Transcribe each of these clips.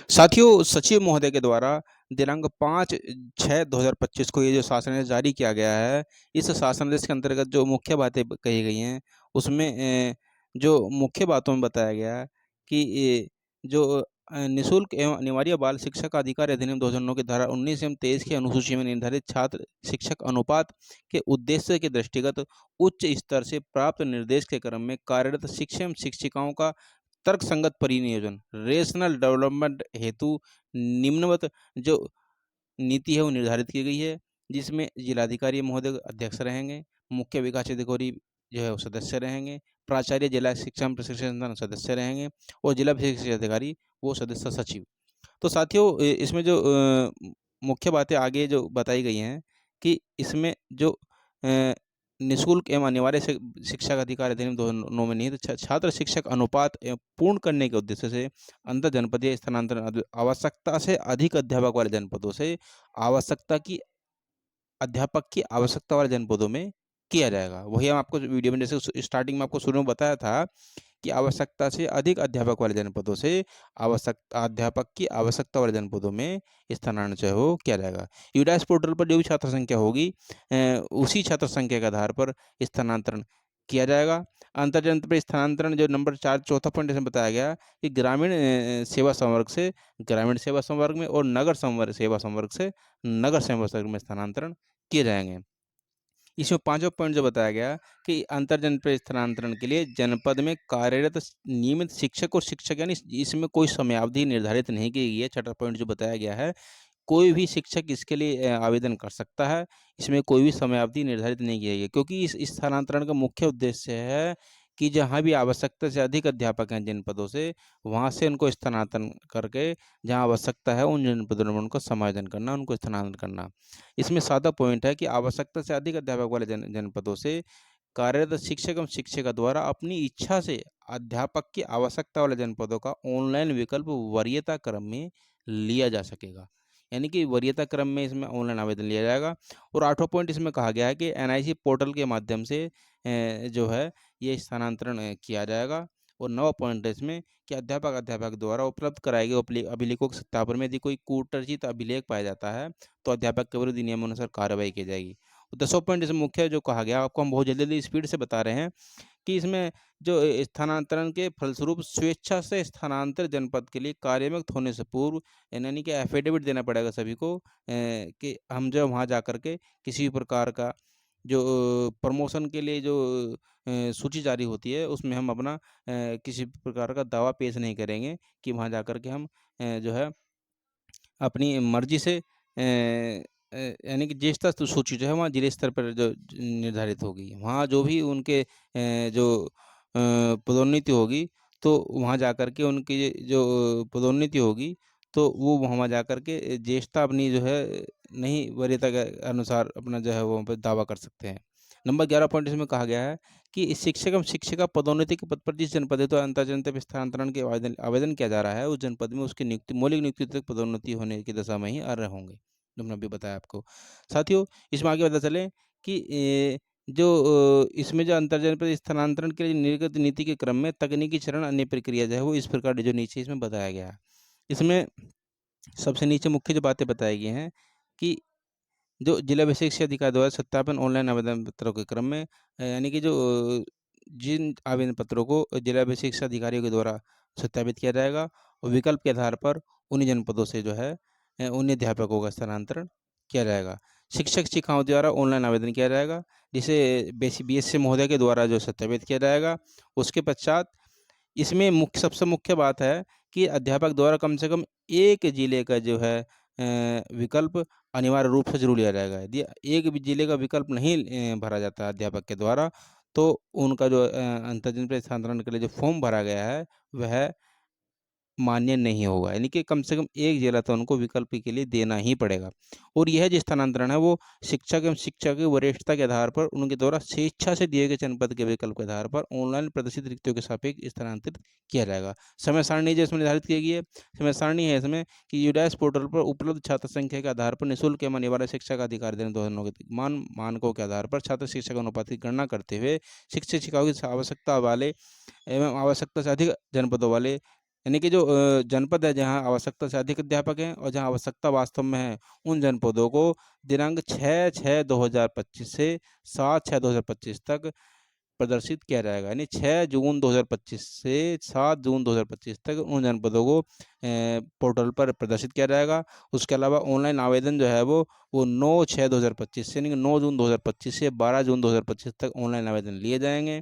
साथियों, सचिव महोदय के द्वारा दिनांक 5/6/2025 को ये जो शासनादेश जारी किया गया है, इस शासनादेश के अंतर्गत जो मुख्य बातें कही गई हैं, उसमें जो मुख्य बातों में बताया गया है कि जो निःशुल्क एवं अनिवार्य बाल शिक्षा का अधिकार अधिनियम 2009 की धारा 19 एवं 23 की अनुसूची में निर्धारित छात्र शिक्षक अनुपात के उद्देश्य के दृष्टिगत उच्च स्तर से प्राप्त निर्देश के क्रम में कार्यरत शिक्षक एवं शिक्षिकाओं का तर्कसंगत परिनियोजन रेशनल डेवलपमेंट हेतु निम्नवत जो नीति है वो निर्धारित की गई है, जिसमें जिलाधिकारी महोदय अध्यक्ष रहेंगे, मुख्य विकास अधिकारी जो है वो सदस्य रहेंगे, प्राचार्य जिला शिक्षा एवं प्रशिक्षण संस्थान सदस्य रहेंगे और जिला शिक्षा अधिकारी वो सदस्य सचिव। तो साथियों, इसमें जो मुख्य बातें आगे जो बताई गई हैं कि इसमें जो निःशुल्क एवं अनिवार्य शिक्षा का अधिकार अधिनियम 2009 में निहित छात्र शिक्षक अनुपात पूर्ण करने के उद्देश्य से अंतर जनपदीय स्थानांतरण आवश्यकता से अधिक अध्यापक वाले जनपदों से अध्यापक की आवश्यकता वाले जनपदों में किया जाएगा। वही हम आपको वीडियो में जैसे स्टार्टिंग में आपको शुरू में बताया था कि आवश्यकता से अधिक अध्यापक वाले जनपदों से अध्यापक की आवश्यकता वाले जनपदों में स्थानांतरण जो है वो किया जाएगा। यूडाइस पोर्टल पर जो भी छात्र संख्या होगी उसी छात्र संख्या के आधार पर स्थानांतरण किया जाएगा। अंतर जनपद स्थानांतरण जो नंबर 4 चौथा पॉइंट इसमें बताया गया कि ग्रामीण सेवा संवर्ग से ग्रामीण सेवा संवर्ग में और नगर सेवा संवर्ग से नगर सेवा संवर्ग में स्थानांतरण किए जाएंगे। इसमें पांचवा पॉइंट जो बताया गया कि अंतर जनपद स्थानांतरण के लिए जनपद में कार्यरत नियमित शिक्षक और शिक्षक यानी इसमें कोई समयावधि निर्धारित नहीं की गई है। छठा पॉइंट जो बताया गया है, कोई भी शिक्षक इसके लिए आवेदन कर सकता है। इसमें कोई भी समयावधि निर्धारित नहीं की गई है, क्योंकि इस स्थानांतरण का मुख्य उद्देश्य है कि जहाँ भी आवश्यकता से अधिक अध्यापक हैं जनपदों से, वहाँ से उनको स्थानांतरण करके जहाँ आवश्यकता है उन जनपदों में उनको समायोजन करना, उनको स्थानांतरण करना। इसमें सादा पॉइंट है कि आवश्यकता से अधिक अध्यापक वाले जनपदों से कार्यरत शिक्षक एवं शिक्षिका द्वारा अपनी इच्छा से अध्यापक की आवश्यकता वाले जनपदों का ऑनलाइन विकल्प वरीयता क्रम में लिया जा सकेगा। यानी कि वरीयता क्रम में इसमें ऑनलाइन आवेदन लिया जाएगा। और आठवां पॉइंट इसमें कहा गया है कि एनआईसी पोर्टल के माध्यम से जो है ये स्थानांतरण किया जाएगा। और नवा पॉइंट है इसमें कि अध्यापक द्वारा उपलब्ध कराए गए अभिलेखों के सत्यापन में यदि कोई कूटरचित अभिलेख पाया जाता है तो अध्यापक के विरुद्ध नियमानुसार कार्रवाई की जाएगी। तो 10वां पॉइंट इसमें मुख्य जो कहा गया, आपको हम बहुत जल्दी स्पीड से बता रहे हैं कि इसमें जो स्थानांतरण के फलस्वरूप स्वेच्छा से स्थानांतरित जनपद के लिए कार्यमुक्त होने से पूर्व यानी कि एफिडेविट देना पड़ेगा सभी को कि हम जो वहाँ जा कर के किसी भी प्रकार का जो प्रमोशन के लिए जो सूची जारी होती है उसमें हम अपना किसी प्रकार का दावा पेश नहीं करेंगे कि वहाँ जा कर के हम जो है अपनी मर्जी से यानी कि ज्येष्ठता सूची जो है वहाँ जिले स्तर पर जो निर्धारित होगी, वहाँ जो भी उनके जो पदोन्नति होगी तो वहाँ जा कर के उनकी जो पदोन्नति होगी तो वो वहाँ जा कर के ज्येष्ठता अपनी जो है नहीं वरीयता के अनुसार अपना जो है वो वहाँ पे दावा कर सकते हैं। नंबर 11 पॉइंट इसमें कहा गया है कि शिक्षक एवं शिक्षिका पदोन्नति के पद पर जिस जनपद है तो अंतर जनपद स्थानांतरण के आवेदन किया जा रहा है उस जनपद में उसकी नियुक्ति मौलिक नियुक्ति तक पदोन्नति होने की दशा में ही अर्ह होंगे, जो मैंने अभी बताया आपको। साथियों, इसमें आगे पता चले कि इसमें जो अंतर जनपद स्थानांतरण के लिए निर्गत नीति के क्रम में तकनीकी चरण अन्य प्रक्रिया जो है वो इस प्रकार जो नीचे इसमें बताया गया है। इसमें सबसे नीचे मुख्य जो बातें बताई गई हैं कि जो जिला विशेष अधिकारी द्वारा सत्यापन ऑनलाइन आवेदन पत्रों के क्रम में यानी कि जो जिन आवेदन पत्रों को जिला विशेष अधिकारियों के द्वारा सत्यापित किया जाएगा और विकल्प के आधार पर उन्हीं जनपदों से जो है उन्हीं अध्यापकों का स्थानांतरण किया जाएगा। शिक्षक शिक्षिकाओं द्वारा ऑनलाइन आवेदन किया जाएगा जिसे बीएससी महोदय के द्वारा जो सत्यापित किया जाएगा। उसके पश्चात इसमें सबसे मुख्य बात है कि अध्यापक द्वारा कम से कम एक जिले का जो है विकल्प अनिवार्य रूप से जरूर लिया जाएगा। यदि एक भी जिले का विकल्प नहीं भरा जाता अध्यापक के द्वारा तो उनका जो अंतर जनपद स्थानांतरण के लिए जो फॉर्म भरा गया है वह मान्य नहीं होगा। यानी कि कम से कम एक जिला तो उनको विकल्प के लिए देना ही पड़ेगा। और यह जो स्थानांतरण है वो शिक्षक एवं शिक्षा की वरिष्ठता के आधार पर उनके द्वारा स्वेच्छा से दिए गए जनपद के विकल्प के आधार पर ऑनलाइन प्रदर्शित रिक्तियों के सापेक्ष स्थानांतरित किया जाएगा। समय सारणी जो इसमें निर्धारित की गई है, समय सारणी है इसमें कि यूडाइस पोर्टल पर उपलब्ध छात्र संख्या के आधार पर निःशुल्क एवं अनिवार्य शिक्षा का अधिकार देने दोनों के मानकों के आधार पर छात्र शिक्षक अनुपात की गणना करते हुए शिक्षक शिक्षिकाओं की आवश्यकता वाले एवं आवश्यकता से अधिक जनपदों वाले यानी कि जो जनपद है जहाँ आवश्यकता से अधिक अध्यापक हैं और जहाँ आवश्यकता वास्तव में है, उन जनपदों को दिनांक 6/6/2025 से 7/6/2025 तक प्रदर्शित किया जाएगा। यानी 6 जून 2025 से 7 जून 2025 तक उन जनपदों को पोर्टल पर प्रदर्शित किया जाएगा। उसके अलावा ऑनलाइन आवेदन जो है वो 9/6/2025 से, यानी कि 9 जून 2025 से 12 जून 2025 तक ऑनलाइन आवेदन लिए जाएंगे।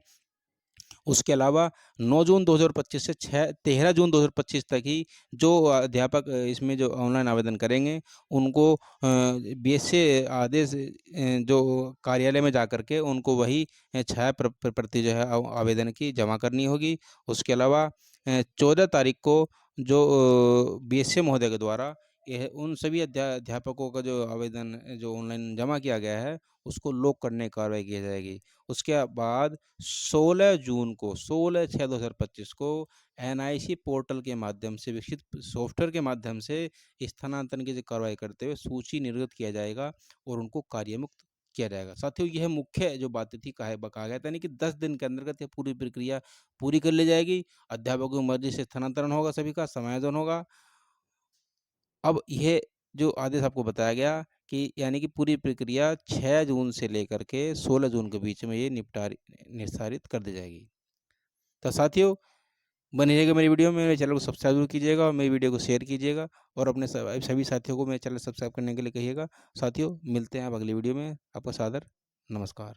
उसके अलावा 9 जून 2025 से 13 जून 2025 तक ही जो अध्यापक इसमें जो ऑनलाइन आवेदन करेंगे, उनको बीएसए आदेश जो कार्यालय में जा कर के उनको वही छाया प्रति जो है आवेदन की जमा करनी होगी। उसके अलावा 14 तारीख को जो बीएसए महोदय के द्वारा यह उन सभी अध्यापकों का जो आवेदन जो ऑनलाइन जमा किया गया है, उसको लॉक करने की कार्रवाई की जाएगी। उसके बाद 16 जून को 16/6/2025 को एनआईसी पोर्टल के माध्यम से विकसित सॉफ्टवेयर के माध्यम से स्थानांतरण की कार्रवाई करते हुए सूची निर्गत किया जाएगा और उनको कार्यमुक्त किया जाएगा। साथियों, यह मुख्य जो बातें थी कहा गया था, यानी कि 10 दिन के अंतर्गत यह पूरी प्रक्रिया पूरी कर ली जाएगी। अध्यापकों की मर्जी से स्थानांतरण होगा, सभी का समायोजन होगा। अब यह जो आदेश आपको बताया गया कि यानी कि पूरी प्रक्रिया 6 जून से लेकर के 16 जून के बीच में ये निस्तारित कर दी जाएगी। तो साथियों, बने रहिएगा मेरी वीडियो में, मेरे चैनल को सब्सक्राइब जरूर कीजिएगा और मेरी वीडियो को शेयर कीजिएगा और अपने सभी साथियों को मेरे चैनल सब्सक्राइब करने के लिए कहिएगा। साथियों, मिलते हैं आप अगली वीडियो में। आपका सादर नमस्कार।